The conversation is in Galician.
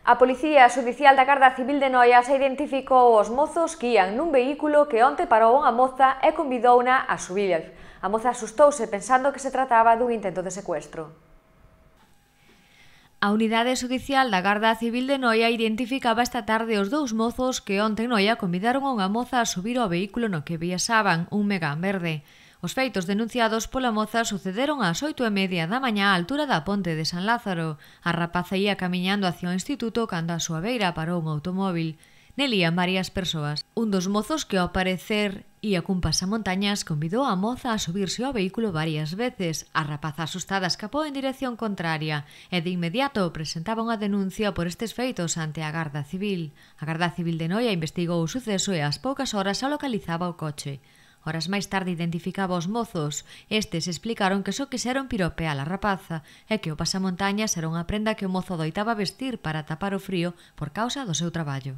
A Policía Xudicial da Garda Civil de Noia xa identificou os mozos que ían nun vehículo que onte parou unha moza e convidouna a subir. A moza asustouse pensando que se trataba dun intento de secuestro. A Unidade Xudicial da Garda Civil de Noia identificaba esta tarde os dous mozos que onte en Noia convidaron a unha moza a subir ao vehículo no que viaxaban, un Megane verde. Os feitos denunciados pola moza sucederon ás 8:30 da mañá á altura da ponte de San Lázaro. A rapaza ia camiñando hacia o instituto cando a súa beira parou un automóvil. Nel ían varias persoas. Un dos mozos que ao parecer ía cun pasamontañas convidou a moza a subirse ao vehículo varias veces. A rapaza asustada escapou en dirección contraria e de inmediato presentaba unha denuncia por estes feitos ante a Garda Civil. A Garda Civil de Noia investigou o suceso e ás poucas horas xa localizaba o coche. Horas máis tarde identificaba os mozos. Estes explicaron que só quixeron piropear a rapaza e que o pasamontañas era unha prenda que o mozo doitaba vestir para tapar o frío por causa do seu traballo.